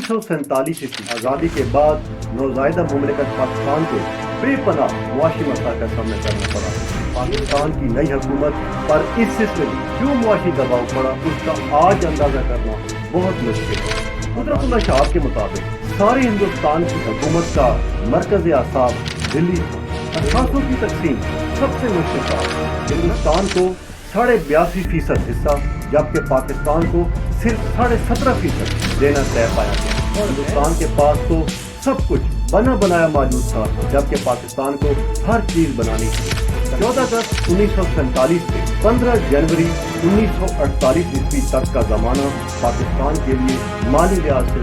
1947 की आज़ादी के बाद नौज़ायदा मुमलिकत पाकिस्तान को बेपनाह मुआशी मसाइल का सामना करना पड़ा। पाकिस्तान की नई हुकूमत पर इस सिलसिले में जो मुआशी दबाव पड़ा उसका आज अंदाजा करना बहुत मुश्किल है। कुदरतुल्लाह शाह के मुताबिक सारे हिंदुस्तान की हुकूमत का मरकज़ आसाब दिल्ली था। असासों की तकसीम सबसे मुश्किल था। हिंदुस्तान को 82.5% हिस्सा जबकि पाकिस्तान को सिर्फ 17.5% देना तय पाया गया। और हिंदुस्तान के पास तो सब कुछ बना बनाया मौजूद था जबकि पाकिस्तान को हर चीज बनानी थी। 14 अगस्त 1947 से 15 जनवरी 1948 ईस्वी तक का जमाना पाकिस्तान के लिए माली लिहाज से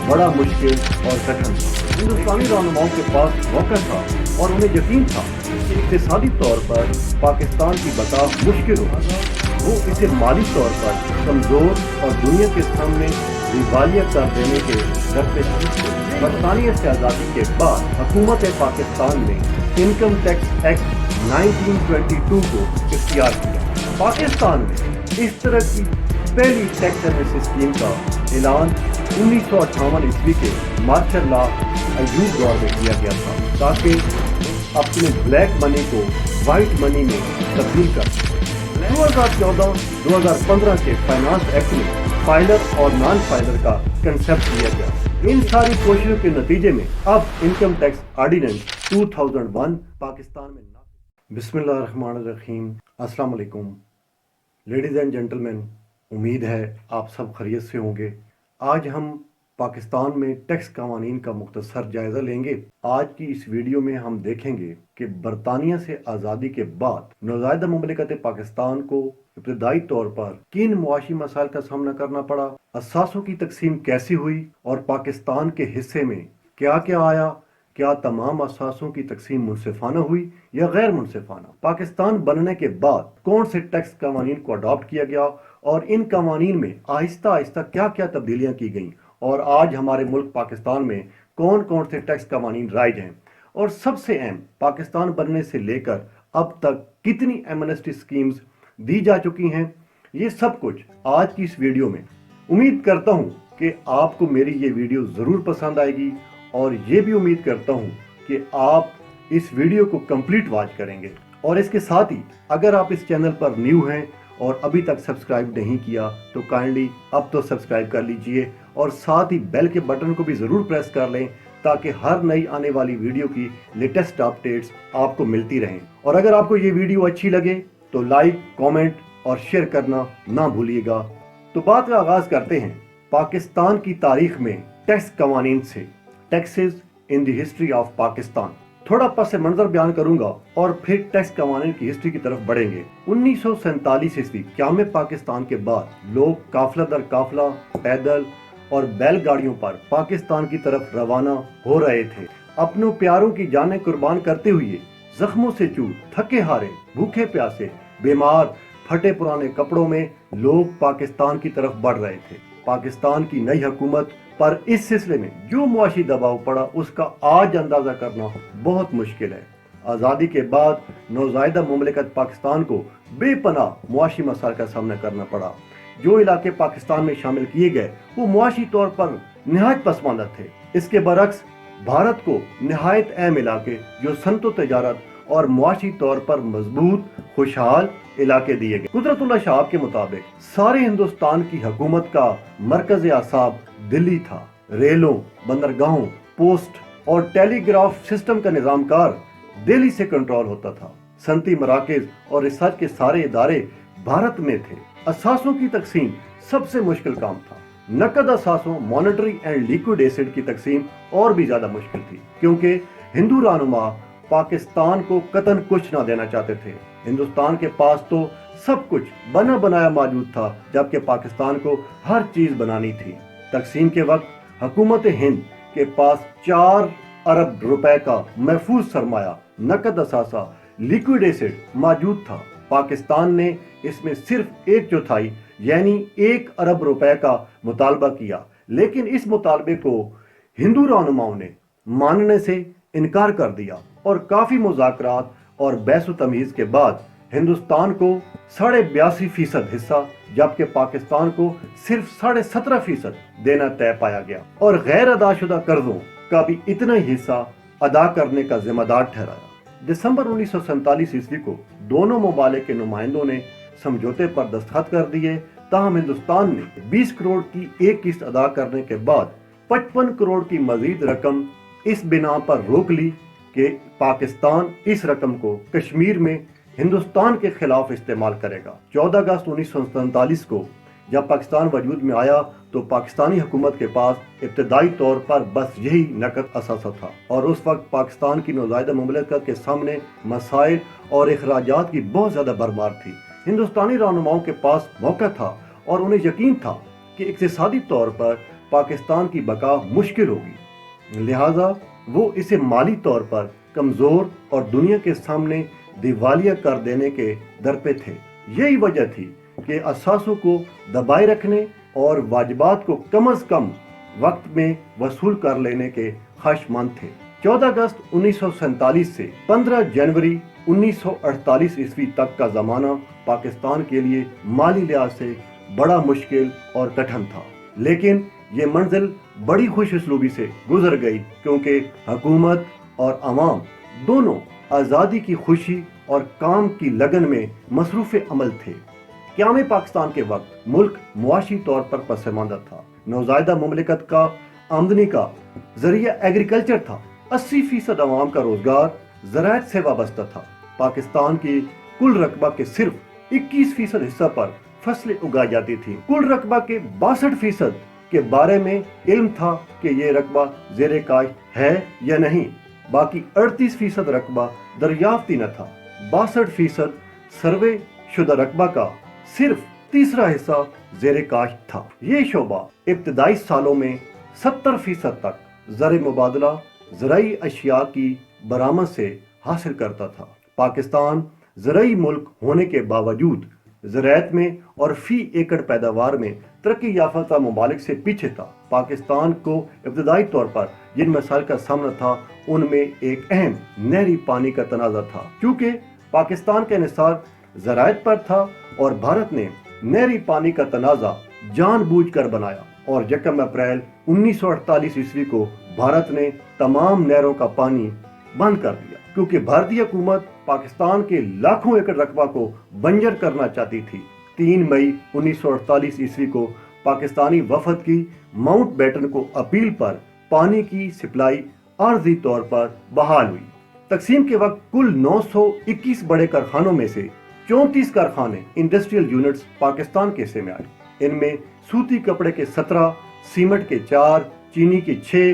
बड़ा मुश्किल और कठिन था। हिंदुस्तानी रहनुमाओं के पास मौका था और उन्हें यकीन था कि इक़्तिसादी तौर पर पाकिस्तान की बता मुश्किल होगी। वो इसे माली तौर पर कमजोर और दुनिया के सामने दिवालिया कर देने के डरते थे। बरतानिया से आज़ादी के बाद हुकूमत पाकिस्तान ने इनकम टैक्स एक्ट 1922 को इख्तियार किया। पाकिस्तान में इस तरह की पहली टैक्स एमनेस्टी स्कीम का ऐलान 1958 ईस्वी के मार्शल लॉ अयूब दौर में किया गया था ताकि अपने ब्लैक मनी को वाइट मनी में तब्दील कर। 2014-2015 के फाइनेंस एक्ट में फाइलर और नॉन फाइलर का कंसेप्ट लिया गया। इन सारी कोशिशों के नतीजे में अब इनकम टैक्स ऑर्डिनेंस 2001 पाकिस्तान में बिस्मिल्लाहिर्रहमानिर्रहीम। अस्सलाम वालेकुम लेडीज एंड जेंटलमैन, उम्मीद है आप सब खैरियत से होंगे। आज हम पाकिस्तान में टैक्स कवानीन का मुख्तसर जायजा लेंगे। आज की इस वीडियो में हम देखेंगे कि बरतानिया से आज़ादी के बाद नौज़ायदा मुमलिकत पाकिस्तान को इब्तदाई तौर पर किन मुआशी मसाइल का सामना करना पड़ा, असासों की तकसीम कैसी हुई और पाकिस्तान के हिस्से में क्या क्या आया, क्या तमाम असासों की तकसीम मुनसिफाना हुई या गैर मुनसिफाना, पाकिस्तान बनने के बाद कौन से टैक्स कवानीन को अडॉप्ट किया गया और इन कवानीन में आहिस्ता आहिस्ता क्या क्या तब्दीलियां की गईं और आज हमारे मुल्क पाकिस्तान में कौन कौन से टैक्स कवानीन राइज हैं और सबसे अहम पाकिस्तान बनने से लेकर अब तक कितनी एमनेस्टी स्कीम्स दी जा चुकी हैं, ये सब कुछ आज की इस वीडियो में। उम्मीद करता हूं कि आपको मेरी ये वीडियो ज़रूर पसंद आएगी और ये भी उम्मीद करता हूं कि आप इस वीडियो को कंप्लीट वॉच करेंगे। और इसके साथ ही अगर आप इस चैनल पर न्यू हैं और अभी तक सब्सक्राइब नहीं किया तो काइंडली अब तो सब्सक्राइब कर लीजिए और साथ ही बेल के बटन को भी ज़रूर प्रेस कर लें ताकि हर नई आने वाली वीडियो की लेटेस्ट अपडेट्स आपको मिलती रहें। और अगर आपको ये वीडियो अच्छी लगे तो लाइक, कमेंट और शेयर करना ना भूलिएगा। तो बात का आगाज़ करते हैं पाकिस्तान की तारीख में टैक्स कवानीन से। Taxes in the history of Pakistan. थोड़ा पस मंजर बयान करूंगा और फिर टैक्स कवानीन की हिस्ट्री की तरफ बढ़ेंगे। 1947 ईस्वी क़याम पाकिस्तान के बाद लोग काफिला दर काफिला पैदल और बैलगाड़ियों पर पाकिस्तान की तरफ रवाना हो रहे थे। अपनों प्यारों की जानें कुर्बान करते हुए जख्मों से चूर, थके हारे, भूखे प्यासे, बीमार, फटे पुराने कपड़ों में लोग पाकिस्तान की तरफ बढ़ रहे थे। पाकिस्तान की नई हुकूमत पर इस सिलसिले में जो मुआशी दबाव पड़ा उसका आज अंदाजा करना बहुत मुश्किल है। आज़ादी के बाद नौज़ायदा मुमलिकत पाकिस्तान को बेपनाह मुआशी मसाइल का सामना करना पड़ा। जो इलाके पाकिस्तान में शामिल किए गए वो मुआशी तौर पर निहायत पसमानदा थे। इसके बरक्स भारत को निहायत अहम इलाके जो सनतो तजारत और मुआशी तौर पर मजबूत खुशहाल इलाके दिए गए। कुदरतुल्लाह शाह के मुताबिक सारे हिंदुस्तान की हुकूमत का मरकज़ आसाब दिल्ली था। रेलों, बंदरगाहों, पोस्ट और टेलीग्राफ सिस्टम का निज़ामकार दिल्ली से कंट्रोल होता था। सनती मराकज़ और रिसर्च के सारे इदारे भारत में थे। असासों की तकसीम सबसे मुश्किल काम था। नकद असासों, मॉनेटरी एंड लिक्विड एसिड की तकसीम और भी ज्यादा मुश्किल थी क्योंकि हिंदू रहनुमा पाकिस्तान को कतन कुछ ना देना चाहते थे। हिंदुस्तान के पास तो सब कुछ बना बनाया मौजूद था जबकि पाकिस्तान को हर चीज बनानी थी। तकसीम के वक्त हुकूमत हिंद के पास 4 अरब रुपए का महफूज सरमाया, नकद असासा, लिक्विड एसिड मौजूद था। पाकिस्तान ने इसमें सिर्फ 1/4 यानी 1 अरब रुपए का मुतालबा किया, लेकिन इस मुतालबे को हिंदू रहनुमाओं ने मानने से इनकार कर दिया और काफी मुज़ाकरात और बहस तमीज़ के बाद ہندوستان کو 82.5% حصہ جبکہ پاکستان کو صرف 17.5% دینا طے پایا گیا اور غیر ادا شدہ قرضوں کا بھی اتنا ہی حصہ ادا کرنے کا ذمہ دار ٹھہرایا۔ دسمبر 1947 عیسوی کو دونوں ممالک کے نمائندوں نے سمجھوتے پر دستخط کر دیے، تاہم ہندوستان نے 20 کروڑ کی ایک قسط ادا کرنے کے بعد 55 کروڑ کی مزید رقم اس بنا پر روک لی کہ پاکستان اس رقم کو کشمیر میں ہندوستان کے خلاف استعمال کرے گا۔ 14 اگست 1947 کو جب پاکستان وجود میں آیا تو پاکستانی حکومت کے پاس ابتدائی طور پر بس یہی نقد اثاثہ تھا اور اس وقت پاکستان کی نوزائیدہ مملکت کے سامنے مسائل اور اخراجات کی بہت زیادہ بھرمار تھی۔ ہندوستانی رہنماؤں کے پاس موقع تھا اور انہیں یقین تھا کہ اقتصادی طور پر پاکستان کی بقا مشکل ہوگی، لہٰذا وہ اسے مالی طور پر کمزور اور دنیا کے سامنے دیوالیہ کر دینے کے در پہ تھے۔ یہی وجہ تھی کہ اثاثوں کو دبائے رکھنے اور واجبات کو کم از کم وقت میں وصول کر لینے کے خواہشمند تھے۔ 14 اگست 1947 سے 15 جنوری 1948 عیسوی تک کا زمانہ پاکستان کے لیے مالی لحاظ سے بڑا مشکل اور کٹھن تھا، لیکن یہ منزل بڑی خوش اسلوبی سے گزر گئی کیونکہ حکومت اور عوام دونوں آزادی کی خوشی اور کام کی لگن میں مصروف عمل تھے۔ قیام پاکستان کے وقت ملک معاشی طور پر پسماندہ تھا۔ نوزائیدہ مملکت کا آمدنی کا ذریعہ ایگریکلچر تھا۔ 80% عوام کا روزگار زراعت سے وابستہ تھا۔ پاکستان کی کل رقبہ کے صرف 21% حصہ پر فصلیں اگائی جاتی تھی۔ کل رقبہ کے 62% کے بارے میں علم تھا کہ یہ رقبہ زیر کاشت ہے یا نہیں، باقی 38% رقبہ دریافت ہی نہ تھا۔ 62% سروے شدہ رقبہ کا صرف تیسرا حصہ زیر کاشت تھا۔ یہ شعبہ ابتدائی سالوں میں 70% تک زر مبادلہ زرعی اشیاء کی برآمد سے حاصل کرتا تھا۔ پاکستان زرعی ملک ہونے کے باوجود زراعت میں اور فی ایکڑ پیداوار میں ترقی یافتہ ممالک سے پیچھے تھا۔ پاکستان کو ابتدائی طور پر جن مسائل کا سامنا تھا ان میں ایک اہم نہری پانی کا تنازع تھا۔ کیونکہ پاکستان کا انحصار زراعت پر تھا اور بھارت نے نہری پانی کا تنازع جان بوجھ کر بنایا اور 1 اپریل 1948 عیسوی کو بھارت نے تمام نہروں کا پانی بند کر دیا کیونکہ بھارتی حکومت پاکستان کے لاکھوں ایکڑ رقبہ کو بنجر کرنا چاہتی تھی۔ 3 مئی 1948 عیسوی کو پاکستانی وفد کی ماؤنٹ بیٹن کو اپیل پر پانی کی سپلائی عارضی طور پر بحال ہوئی۔ تقسیم کے وقت کل 921 بڑے کارخانوں میں سے 34 کارخانے انڈسٹریل یونٹس پاکستان کے حصے میں آئے۔ ان میں سوتی کپڑے کے 17، سیمنٹ کے 4، چینی کے 6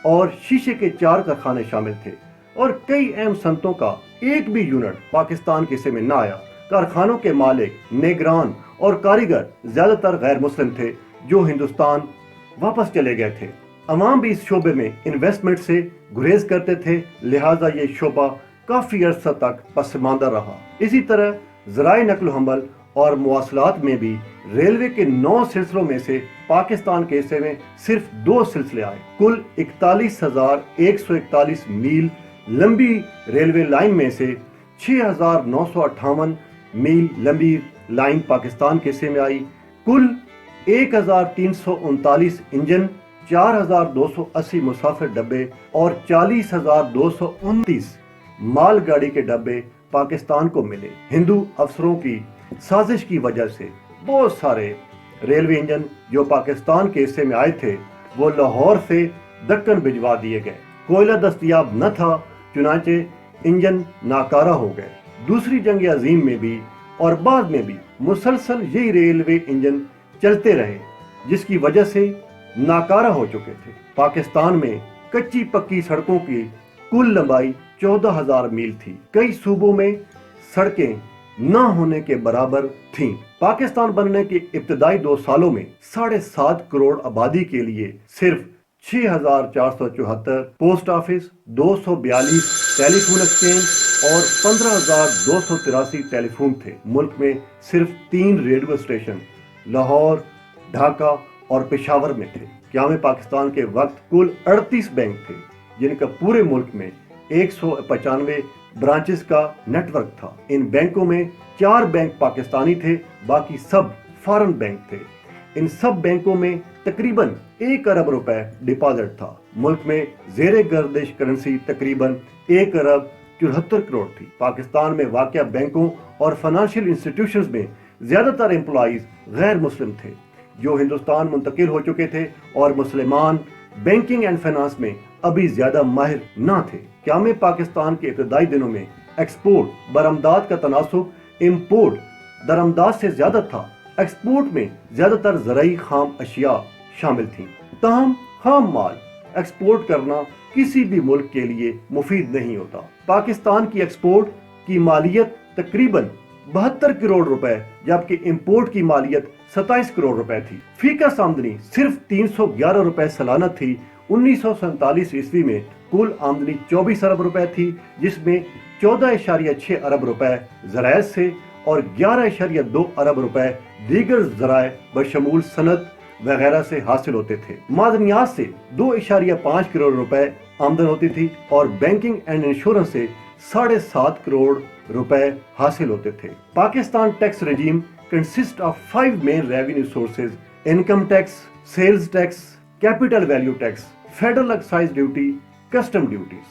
اور شیشے کے 4 کارخانے شامل تھے اور کئی اہم صنعتوں کا ایک بھی یونٹ پاکستان کے حصے میں نہ آیا۔ کارخانوں کے مالک، نگران اور کاریگر زیادہ تر غیر مسلم تھے جو ہندوستان واپس چلے گئے تھے۔ عوام بھی اس شعبے میں انویسٹمنٹ سے گریز کرتے تھے، لہٰذا یہ شعبہ کافی عرصہ تک پسماندہ رہا۔ اسی طرح ذرائع نقل و حمل اور مواصلات میں بھی ریلوے کے 9 سلسلوں میں سے پاکستان کے حصے میں صرف 2 سلسلے آئے۔ کل 41,141 میل لمبی ریلوے لائن میں سے 6,958 میل لمبی لائن پاکستان کے حصے میں آئی۔ کل 1,339 انجن، 4,280 مسافر ڈبے اور 40,229 مال گاڑی کے ڈبے پاکستان کو ملے۔ ہندو افسروں کی سازش کی وجہ سے بہت سارے ریلوے انجن جو پاکستان کے حصے میں آئے تھے وہ لاہور سے دکن بھجوا دیے گئے۔ کوئلہ دستیاب نہ تھا، چنانچہ انجن ناکارہ ہو گئے۔ دوسری جنگ عظیم میں بھی اور بعد میں بھی مسلسل یہی ریلوے انجن چلتے رہے جس کی وجہ سے ناکارہ ہو چکے تھے۔ پاکستان میں کچی پکی سڑکوں کی کل لمبائی 14,000 میل تھی۔ کئی صوبوں میں سڑکیں نہ ہونے کے برابر تھیں۔ پاکستان بننے کے ابتدائی 2 سالوں میں 7.5 کروڑ آبادی کے لیے صرف 6,474 پوسٹ آفس، 242 ٹیلی فون ایکسچینج اور 15,283 ٹیلی فون تھے۔ ملک میں صرف 3 ریڈیو اسٹیشن لاہور، ڈھاکہ اور پشاور میں تھے۔ قیام پاکستان کے وقت کل 38 بینک تھے جن کا پورے ملک میں 195 ब्रांचेस का नेटवर्क था। इन बैंकों में 4 बैंक पाकिस्तानी थे, बाकी सब फॉरेन बैंक थे। इन सब बैंकों में तकरीबन 1 अरब रुपए डिपॉजिट था। मुल्क में ज़ेरे गर्दिश करेंसी तकरीबन 1 अरब 74 करोड़ थी। पाकिस्तान में वाक़या बैंकों और फाइनेंशियल इंस्टीट्यूशंस में ज्यादातर एम्प्लॉइज गैर मुस्लिम थे जो हिंदुस्तान मुंतकिल हो चुके थे, और मुसलमान बैंकिंग एंड फाइनेंस में अभी ज्यादा माहिर ना थे। क़याम पाकिस्तान के इब्तदाई दिनों में एक्सपोर्ट बरामदात का तनासुब इम्पोर्ट दरामदात से ज्यादा था। एक्सपोर्ट में ज्यादातर ज़राई खाम अशिया शामिल थीं। ताहम खाम माल एक्सपोर्ट करना किसी भी मुल्क के लिए मुफीद नहीं होता। पाकिस्तान की एक्सपोर्ट की मालियत तकरीबन 72 करोड़ रुपए जबकि इंपोर्ट की मालियत 27 करोड़ रुपए थी। फीकस आमदनी सिर्फ 311 रुपए सालाना थी। 1947 ईस्वी में कुल आमदनी 24 अरब रुपए थी, जिसमें 14.6 अरब रुपए ज़रायत से और 11.2 अरब रुपए दीगर ज़राए बशमूल सनत वगैरह से हासिल होते थे। मादनियात से 2.5 करोड़ रुपए आमदन होती थी और बैंकिंग एंड इंश्योरेंस से 7.5 करोड़ रुपए हासिल होते थे। Pakistan tax regime consist of 5 main revenue sources: income tax, sales tax, capital value tax, federal excise duty, custom duties.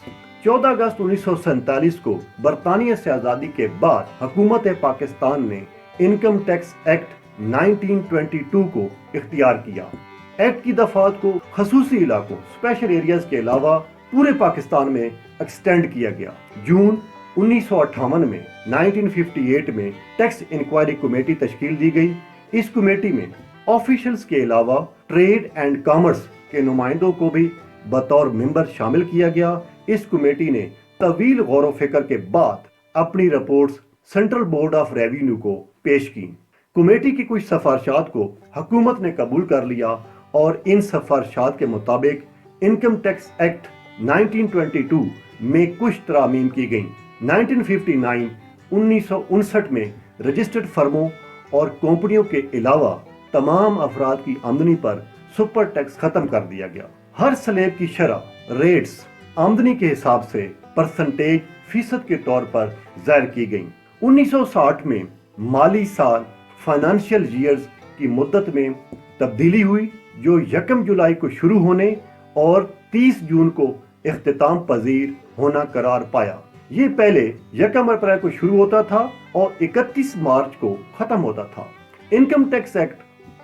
14 अगस्त 1947 को बरतानिया से आज़ादी के बाद हुकूमत पाकिस्तान ने इनकम टैक्स एक्ट 1922 को इख्तियार किया। एक्ट की दफात को खसूसी इलाकों स्पेशल एरियाज के अलावा पूरे पाकिस्तान में एक्सटेंड किया गया। जून 1958 में 1958 में टैक्स इंक्वायरी कमेटी तश्कील दी गई। इस कमेटी में ऑफिशियल्स के अलावा ट्रेड एंड कॉमर्स के नुमाइंदों को भी बतौर मेंबर शामिल किया गया। इस कमेटी ने तवील गौर व फिक्र के बाद अपनी reports central board of revenue को पेश की। कमेटी की कुछ सिफारिशात को हुकूमत ने कबूल कर लिया और इन सिफारिशात के मुताबिक इनकम टैक्स एक्ट 1922 में कुछ तरामीम की गई। 1959 में रजिस्टर्ड फर्मों और कंपनियों के अलावा तमाम अफराद की आमदनी पर सुपर टैक्स खत्म कर दिया गया। हर स्लैब की शरह रेट्स आमदनी के हिसाब से परसेंटेज फीसद के तौर पर जाहिर की गई। 1960 में माली साल फाइनेंशियल ईयर्स की मुद्दत में तब्दीली हुई जो 1 जुलाई को शुरू होने और 30 जून को इख्तिताम पजीर होना करार पाया। ये पहले 1 अप्रैल को शुरू होता था और 31 मार्च को खत्म होता था। इनकम टैक्स एक्ट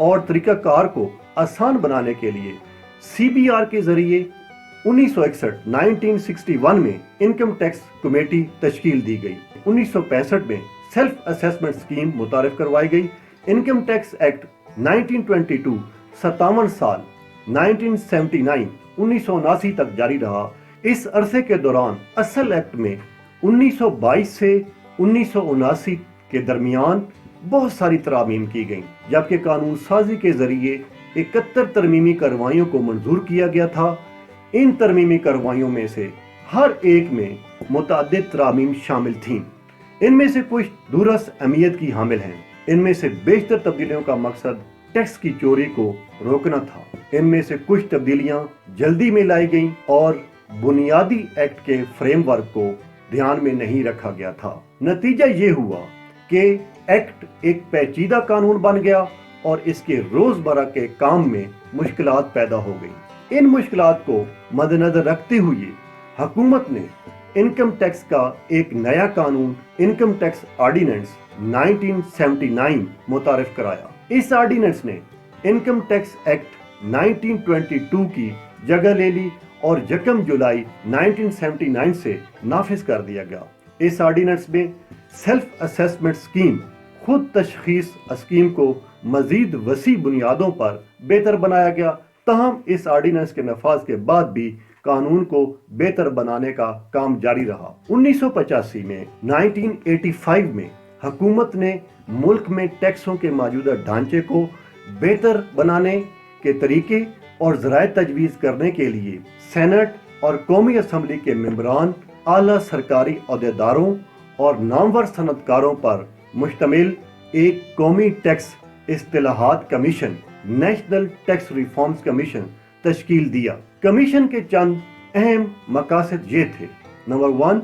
और तरीकाकार को आसान बनाने के लिए CBR के जरिए 1961 में इनकम टैक्स कमेटी तश्कील दी गई। 1965 में सेल्फ असेसमेंट स्कीम मुतारिफ करवाई गई। इनकम टैक्स एक्ट 1922 57 साल 1979 तक जारी रहा। इस अरसे के दौरान असल एक्ट में 1922 से 1979 के दरमियान बहुत सारी तरामीम की गईं, जबकि कानून साजी के जरिए 71 तरमीमी कार्रवाइयों को मंजूर किया गया था। इन तरमीमी कार्रवाइयों में से हर एक में मुतअद्दिद तरामीम शामिल थीं। इनमें से कुछ दूरस अहमियत की हामिल हैं। इनमें से बेशतर तब्दीलियों का मकसद टैक्स की चोरी को रोकना था। इनमें से कुछ तब्दीलियां जल्दी में लाई गईं और बुनियादी एक्ट के फ्रेमवर्क को ध्यान में नहीं रखा गया था। नतीजा ये हुआ कि एक्ट एक पेचीदा कानून बन गया और इसके रोजमर्रा के काम में मुश्किलात पैदा हो गई। इन मुश्किलात को मद्देनजर रखते हुए हुकूमत ने इनकम टैक्स का एक नया कानून इनकम टैक्स ऑर्डिनेंस 1979 मुतारिफ कराया। इस ऑर्डिनेंस ने इनकम टैक्स एक्ट 1922 की जगह ले ली और 1 जुलाई 1979 से नाफिज कर दिया गया। इस ऑर्डिनेंस में सेल्फ असेसमेंट स्कीम खुद तशखीस स्कीम को मजीद वसी बुनियादों पर बेहतर बनाया गया। तहम इस ऑर्डिनेंस के नफाज के बाद भी कानून को बेहतर बनाने का काम जारी रहा। 1985 में 1985 में हुकूमत ने मुल्क में टैक्सों के मौजूदा ढांचे को बेहतर बनाने के तरीके और ज़राए तजवीज़ करने के लिए सेनेट और कौमी असम्बली के मेंबरान, आला सरकारी अहदेदारों और नामवर सनतकारों पर मुश्तमिल एक कौमी टैक्स इस्तिलाहात commission national tax reforms commission तश्कील दिया। कमीशन के चंद अहम मकासद ये थे: number 1,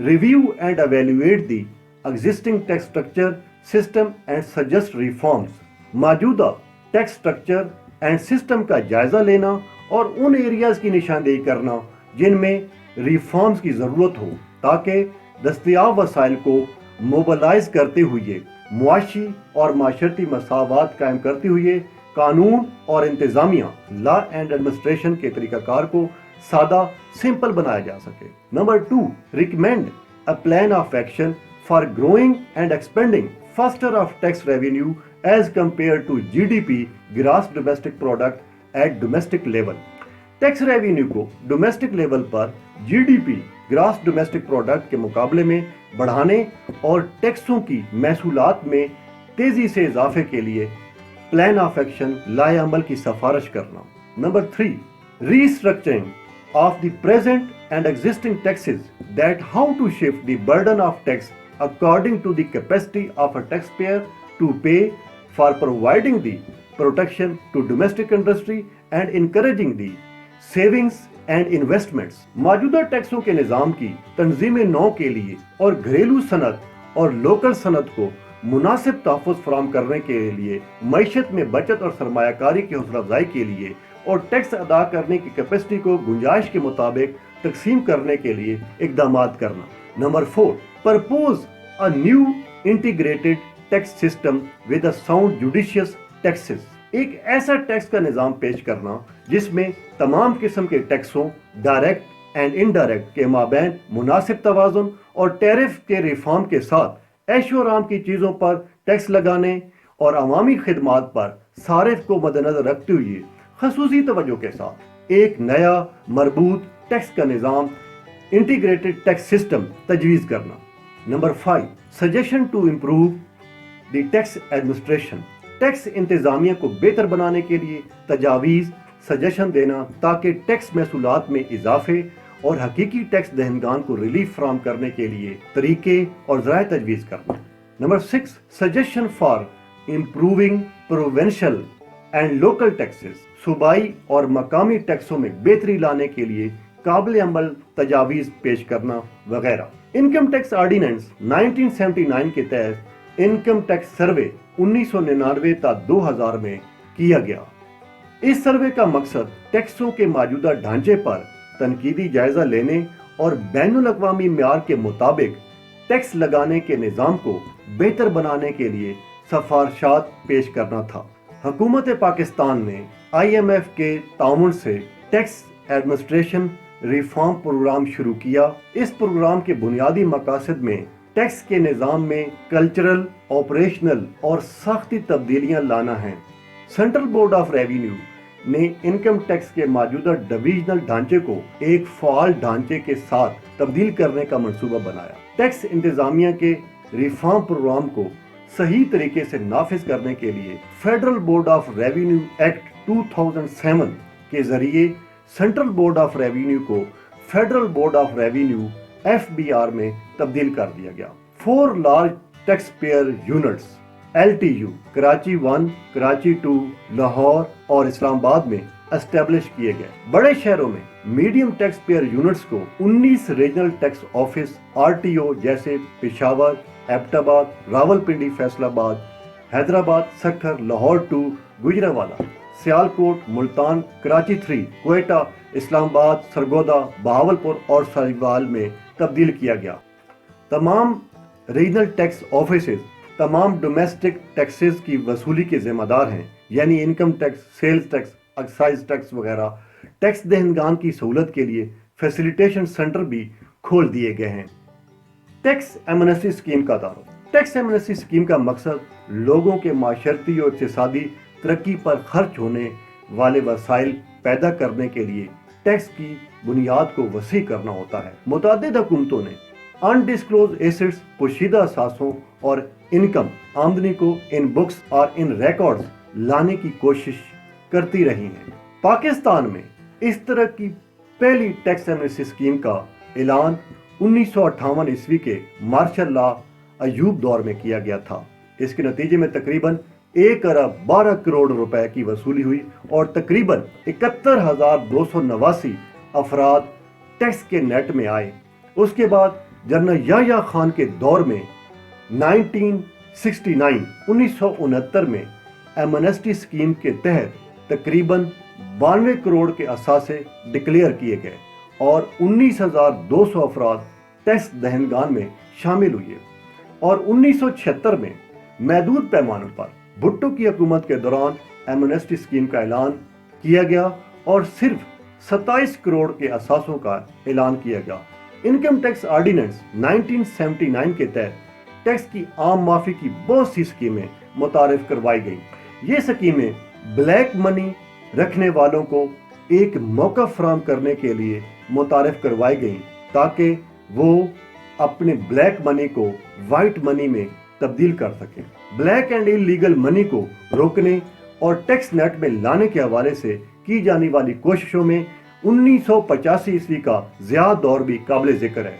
review and evaluate the existing tax structure system and suggest reforms. मौजूदा टैक्स स्ट्रक्चर एंड सिस्टम का जायजा लेना और उन एरियाज की निशानदेही करना जिनमें रिफॉर्म्स की जरूरत हो, ताकि दस्तयाब वसाइल को मोबलाइज करते हुए मुआशी और माशरती मसावात कायम करते हुए कानून और इंतजामिया लॉ एंड एडमिनिस्ट्रेशन के तरीकाकार को सादा सिंपल बनाया जा सके। Number 2, recommend a plan of action for growing and expanding faster of tax revenue as compared to GDP gross domestic product at domestic level. Tax revenue को डोमेस्टिक लेवल पर GDP grass domestic product के मुकाबले में बढ़ाने और टैक्सों की महसूलात में तेजी से इजाफे के लिए प्लान ऑफ एक्शन लाए अमल की सिफारिश करना। Number 3, restructuring of the present and existing taxes, that how to shift the burden of tax according to the capacity of a taxpayer to pay for providing the protection to domestic industry and encouraging the savings and investments. मौजूदा टैक्सों के निज़ाम की तंजीम नौ के लिए और घरेलू सनत और local Sanat को मुनासिब तहफ़्फ़ुज़ फराहम करने के लिए, मईशत में बचत और सरमायाकारी की हौसला अफजाई के लिए और टैक्स अदा करने की कैपेसिटी को गुंजाइश के मुताबिक तकसीम करने के लिए इक़दामात करना। Number 4, propose a new integrated tax system with a sound judicious taxes. एक ऐसा टैक्स का निज़ाम पेश करना जिसमें तमाम किस्म के टैक्सों, डायरेक्ट एंड इनडायरेक्ट के माबैन मुनासिब तवाज़ुन और टैरिफ के रिफॉर्म के साथ ऐशो आराम की चीज़ों पर टैक्स लगाने और अवामी खिदमात पर सारिफ को मद्देनजर रखते हुए खसूसी तवज्जो के साथ एक नया मरबूत टैक्स का निज़ाम इंटीग्रेटेड टैक्स सिस्टम तजवीज़ करना। Number 5, suggestion to improve the tax administration. Tax इंतजामिया को बेहतर बनाने के लिए तजावीज़, सजेशन देना ताकि टैक्स महसूलात में इजाफे और हकीकी टैक्स दहनगान को रिलीफ फराहम करने के लिए तरीके और ज़राए तजवीज़ करना। Number 6, suggestion for improving provincial and local taxes. सूबाई और मकामी टैक्सों में बेहतरी लाने के लिए काबिल अमल तजावीज़ पेश करना वगैरह। इनकम टैक्स ऑर्डिनेंस 1979 के तहत इनकम टैक्स सर्वे 1999 ता 2000 में किया गया। इस सर्वे का मकसद टैक्सों के मौजूदा ढांचे पर तनकीदी जायजा लेने और बैनुल अक़वामी मेयार के मुताबिक टैक्स लगाने के निज़ाम को बेहतर बनाने के लिए सिफारिशात पेश करना था। हुकूमत पाकिस्तान ने IMF के ताउन से टैक्स एडमिनिस्ट्रेशन रिफॉर्म प्रोग्राम शुरू किया। इस प्रोग्राम के बुनियादी मकासद में टैक्स के निज़ाम में कल्चरल, ऑपरेशनल और सख्ती तब्दीलियां लाना है। सेंट्रल बोर्ड ऑफ रेवेन्यू ने इनकम टैक्स के मौजूदा डिवीजनल ढांचे को एक फ़ाल ढांचे के साथ तब्दील करने का मंसूबा बनाया। टैक्स इंतजामिया के रिफॉर्म प्रोग्राम को सही तरीके से नाफिज करने के लिए federal board of revenue act 2007 के जरिए सेंट्रल बोर्ड ऑफ रेवेन्यू को federal board of revenue FBR में तब्दील कर दिया गया। 4 large tax payer units LTU Karachi 1, Karachi 2, Lahore और इस्लामाबाद में एस्टेब्लिश किए गए। बड़े शहरों में मीडियम टैक्स पेयर यूनिट्स को 19 रीजनल टैक्स ऑफिस RTO जैसे पेशावर, एबटाबाद, रावलपिंडी, फैसलाबाद, हैदराबाद, सक्खर, लाहौर 2, गुजरावाला, सियालकोट, मुल्तान, कराची 3, क्वेटा, इस्लामाबाद, सरगोदा, बहावलपुर और साहिवाल में तब्दील किया गया। तमाम रीजनल टैक्स ऑफिसेज तमाम डोमेस्टिक टैक्सेस की वसूली के जिम्मेदार हैं, यानी income tax, sales tax, excise tax वगैरह। टैक्स दहनगान की सहूलत के लिए फैसिलिटेशन सेंटर भी खोल दिए गए हैं। टैक्स एमनेस्टी स्कीम का दायरा। टैक्स एमनेस्टी स्कीम का मकसद लोगों के माशरती और इक़्तिसादी तरक्की पर खर्च होने वाले वसाइल पैदा करने के लिए टैक्स की बुनियाद को वसी करना होता है। मुतअद्दिद हुकूमतों ने अनडिस्क्लोज एसेट्स, पोशीदा असासों और इनकम आमदनी को इन बुक्स और इन रिकॉर्ड्स लाने की कोशिश करती रही हैं। पाकिस्तान में इस तरह की पहली टैक्स एमनेस्टी स्कीम का ऐलान 1958 ईस्वी के मार्शल लॉ अयूब दौर में किया गया था। इसके नतीजे में तकरीबन 1 अरब 12 करोड़ रुपए की वसूली हुई और तकरीबन 71,289 अफराद टैक्स के नेट में आए। उसके बाद جنرل یحییٰ خان کے دور میں 1969 میں ایمنسٹی اسکیم کے تحت تقریباً 92 کروڑ کے اثاثے ڈکلیئر کیے گئے اور 19,200 افراد ٹیکس دہندگان میں شامل ہوئے، اور 1976 میں محدود پیمانوں پر بھٹو کی حکومت کے دوران ایمنسٹی اسکیم کا اعلان کیا گیا اور صرف 27 کروڑ کے اثاثوں کا اعلان کیا گیا۔ انکم ٹیکس آرڈیننس 1979 کے تحت ٹیکس کی عام معافی کی بہت سی اسکیمیں متعارف کروائی گئیں۔ یہ اسکیمیں بلیک منی رکھنے والوں کو ایک موقع فراہم کرنے کے لیے متعارف کروائی گئیں تاکہ وہ اپنے بلیک منی کو وائٹ منی میں تبدیل کر سکیں۔ بلیک اینڈ انلیگل منی کو روکنے اور ٹیکس نیٹ میں لانے کے حوالے سے کی جانے والی کوششوں میں 1985 کا ضیاء دور بھی قابل ذکر ہے۔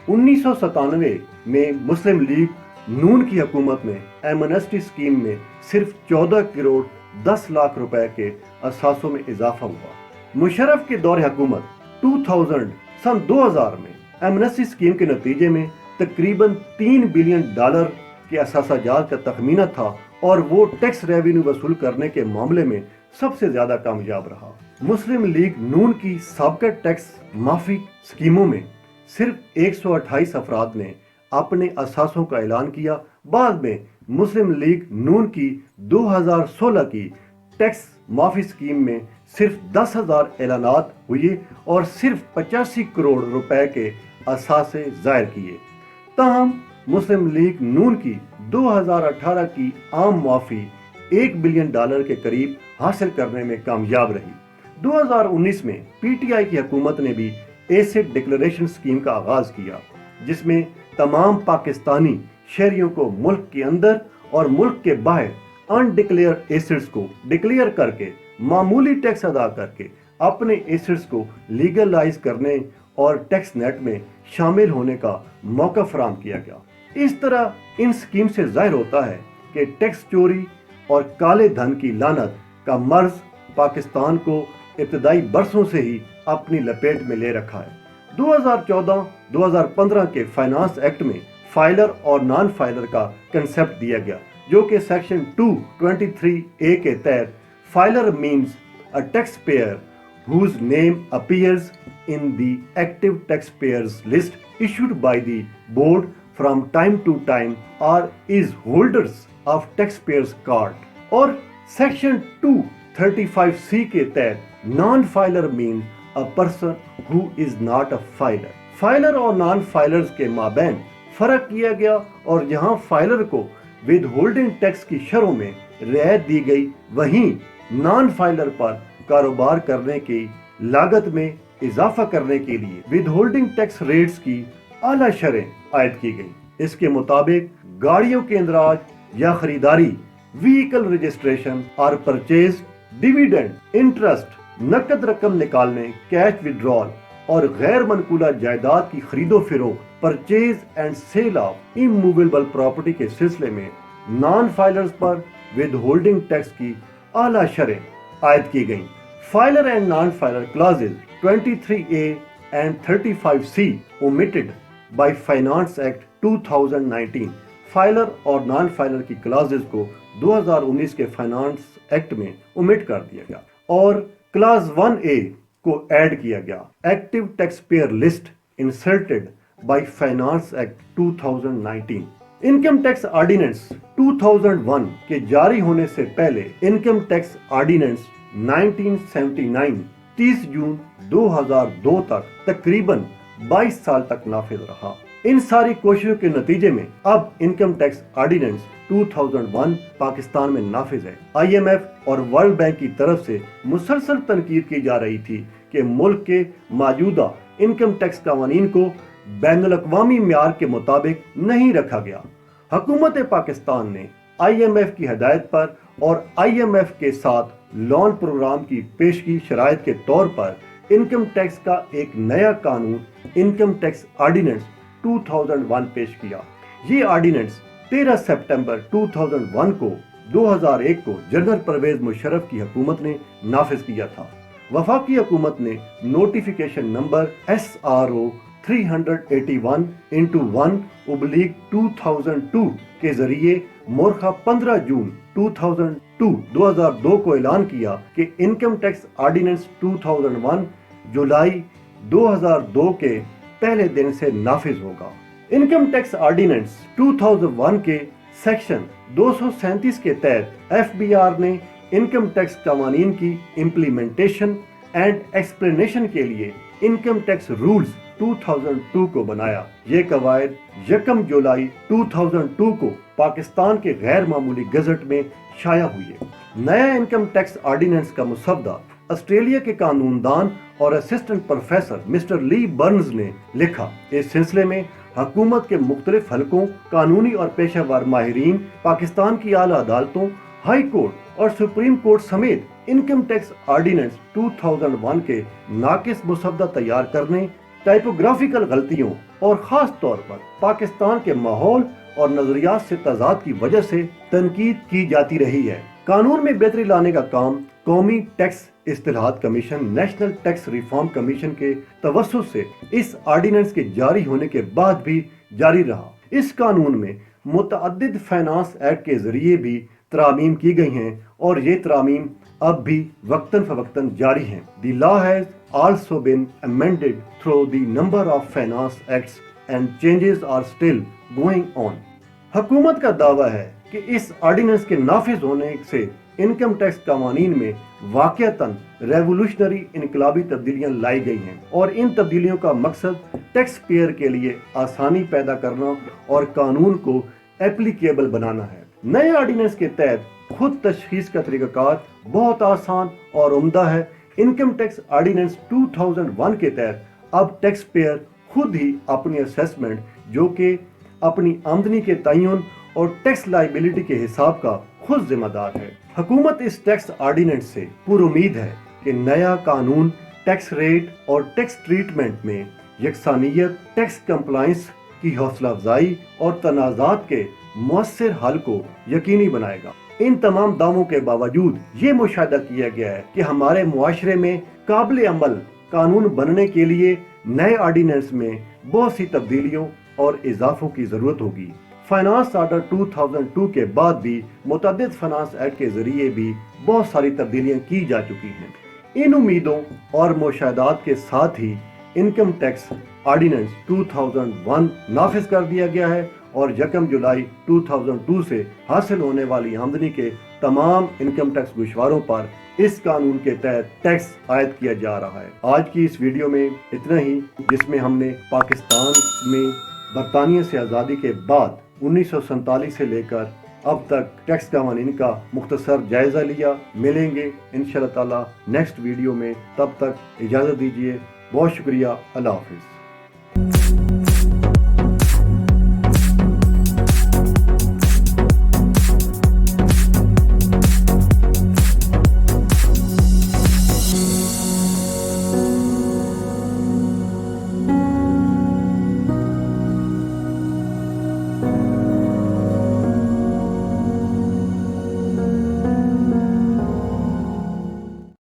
1997 میں مسلم لیگ نون کی حکومت میں ایمنسٹی اسکیم میں صرف 14 کروڑ 10 لاکھ روپے کے اثاثوں میں اضافہ ہوا۔ مشرف کے دور حکومت 2000 میں ایمنسٹی اسکیم کے نتیجے میں تقریباً $3 بلین کے اثاثہ جات کا تخمینہ تھا اور وہ ٹیکس ریونیو وصول کرنے کے معاملے میں سب سے زیادہ کامیاب رہا۔ مسلم لیگ نون کی سابقہ ٹیکس معافی اسکیموں میں صرف 128 افراد نے اپنے اثاثوں کا اعلان کیا۔ بعد میں مسلم لیگ نون کی 2016 کی ٹیکس معافی اسکیم میں صرف 10,000 اعلانات ہوئے اور صرف 85 کروڑ روپے کے اثاثے ظاہر کیے۔ تاہم مسلم لیگ نون کی 2018 کی عام معافی $1 بلین کے قریب حاصل کرنے میں کامیاب رہی۔ 2019 میں پی ٹی آئی کی حکومت نے بھی ایسٹ ڈکلیریشن اسکیم کا آغاز کیا، جس میں تمام پاکستانی شہریوں کو ملک کے اندر اور ملک کے باہر انڈکلیئر ایسٹس کو ڈکلیئر کر کے معمولی ٹیکس ادا کر کے اپنے ایسٹس کو لیگلائز کرنے اور ٹیکس نیٹ میں شامل ہونے کا موقع فراہم کیا گیا۔ اس طرح ان اسکیم سے ظاہر ہوتا ہے کہ ٹیکس چوری اور کالے دھن کی لعنت کا مرض پاکستان کو ابتدائی برسوں سے ہی اپنی لپیٹ میں لے رکھا ہے۔ 2014-2015 کے فائنانس ایکٹ میں فائلر اور نان فائلر کا کنسپٹ دیا گیا، جو کہ سیکشن 223A کے تحت filer means a tax payer whose name appears in the active taxpayers list issued by the board from time to time or is holders of taxpayers card، اور section 235C کے تحت non filer means a person who is not a filer۔ Filer اور non filers کے مابین فرق کیا گیا اور جہاں فائلر کو ود ہولڈنگ ٹیکس کی شرحوں میں رعایت دی گئی، وہیں نان فائلر پر کاروبار کرنے کی لاگت میں اضافہ کرنے کے لیے ود ہولڈنگ ٹیکس ریٹس کی اعلیٰ شرح عائد کی گئی۔ اس کے مطابق گاڑیوں کے اندراج یا خریداری، وہیکل رجسٹریشن اور پرچیز، ڈیویڈنڈ، انٹرسٹ، نقد رقم نکالنے، کیش وڈرال اور غیر منقولہ جائیداد کی خرید و فروخت، purchase and sale of immovable property کے سلسلے میں نان فائلرز پر ود ہولڈنگ ٹیکس کی اعلیٰ شرح عائد کی گئیں۔ Filer and non filer clauses 23A and 35C omitted by Finance Act 2019۔ Filer اور نان فائلر کی کلازز کو 2019 کے فائنانس ایکٹ میں omit کر دیا گیا اور کلاز 1A کو ایڈ کیا گیا۔ Active tax payer list inserted by finance act 2019۔ Income tax ordinance 2001 کے جاری ہونے سے پہلے انکم ٹیکس آرڈیننس 1979 30 جون 2002 تک تقریباً 22 سال تک نافذ رہا۔ ان ساری کوششوں کے نتیجے میں اب انکم ٹیکس آرڈیننس 2001 پاکستان میں نافذ ہے۔ IMF اور ورلڈ بینک کی طرف سے مسلسل تنقید کی جا رہی تھی کہ ملک کے موجودہ انکم ٹیکس قوانین کو بین الاقوامی معیار کے مطابق نہیں رکھا گیا۔ حکومت پاکستان نے IMF کی ہدایت پر اور IMF کے ساتھ لون پروگرام کی پیشگی شرائط کے طور پر انکم ٹیکس کا ایک نیا قانون انکم ٹیکس آرڈیننس 2001 پیش کیا۔ یہ آرڈیننس 13 سپٹمبر 2001 کو 2001 کو جنرل پرویز مشرف کی حکومت نے نافذ کیا تھا۔ وفاقی حکومت نے نوٹیفیکیشن نمبر SRO 381/1/2002 के जरिए मोरखा 15 जून 2002 को ऐलान किया कि इनकम टैक्स ऑर्डिनेंस 2001 जुलाई 2002 के पहले दिन से नाफिज होगा। इनकम टैक्स ऑर्डिनेंस 2001 के सेक्शन 237 के तहत FBR ने इनकम टैक्स कवानीन की इम्प्लीमेंटेशन एंड एक्सप्लेनेशन के लिए इनकम टैक्स रूल्स 2002 को बनाया। ये कवायद 1 जुलाई 2002 को पाकिस्तान के गैर मामूली गजट में शाया हुई है। नया इनकम टैक्स ऑर्डिनेंस का मुसव्वदा ऑस्ट्रेलिया के कानूनदान और असिस्टेंट प्रोफेसर मिस्टर ली बर्न्स ने लिखा। इस सिलसिले में हुकूमत के मुख्तलिफ हलकों, कानूनी और पेशेवर माहिरीन, पाकिस्तान की आला अदालतों, हाई कोर्ट और सुप्रीम कोर्ट समेत इनकम टैक्स ऑर्डिनेंस 2001 के नाकिस मुसव्वदा तैयार करने, टाइपोग्राफिकल गलतियों और खास तौर पर पाकिस्तान के माहौल और नजरियात से तजाद की वजह से तनकीद की जाती रही है। कानून में बेहतरी लाने का काम कौमी टैक्स इस्तिलाहात commission, national tax reform commission के तवस्सुत से इस ऑर्डिनेंस के जारी होने के बाद भी जारी रहा। इस कानून में मुतअद्दिद फाइनेंस एक्ट के जरिए भी तरामीम की गई हैं और ये तरामीम अब भी वक्तन फवक्तन जारी हैं। The law has also been amended through the number of finance acts and changes are still going on. हुकूमत का दावा है कि इस ऑर्डिनेंस के नाफिज होने से इनकम टैक्स कवानीन में वाक़तन रेवोल्यूशनरी इनकलाबी तब्दीलियां लाई गई हैं और इन तब्दीलियों का मकसद टैक्स पेयर के लिए आसानी पैदा करना और कानून को एप्लीकेबल बनाना है। नए ऑर्डिनेंस के तहत खुद तशखीस का तरीकाकार बहुत आसान और उम्दा है। इनकम टैक्स ऑर्डिनेंस 2001 के तहत अब टैक्स पेयर खुद ही अपनी असेसमेंट, जो कि अपनी आमदनी के तयन और टैक्स लायबिलिटी के हिसाब का खुद जिम्मेदार है। हुकूमत इस टैक्स ऑर्डिनेंस से पुरुमीद है कि नया कानून टैक्स रेट और टैक्स ट्रीटमेंट में यकसानियत, टैक्स कंप्लायंस की हौसला अफजाई और तनाज़ात के मुअस्सिर हल को यकीनी बनाएगा। इन तमाम दावों के बावजूद ये मुशाहिदा किया गया है कि हमारे मुआशरे में काबिल अमल कानून बनने के लिए नए ऑर्डिनेंस में बहुत सी तब्दीलियों और इजाफों की जरूरत होगी। फाइनेंस ऑर्डर 2002 के बाद भी मुतअद्दिद फाइनेंस एक्ट के जरिए भी बहुत सारी तब्दीलियां की जा चुकी हैं। इन उम्मीदों और मुशाहिदात के साथ ही इनकम टैक्स ऑर्डिनेंस 2001 नाफिज कर दिया गया है और 1 जुलाई 2002 से हासिल होने वाली आमदनी के तमाम इनकम टैक्स गुशवारों पर इस कानून के तहत टैक्स आयद किया जा रहा है। आज की इस वीडियो में इतना ही, जिसमें हमने पाकिस्तान में बरतानिया से आज़ादी के बाद 1947 से लेकर अब तक टैक्स कवानीन का मुख्तसर जायजा लिया। मिलेंगे इंशाअल्लाह ताला नेक्स्ट वीडियो में, तब तक इजाज़त दीजिए। बहुत शुक्रिया। अल्लाह हाफिज़।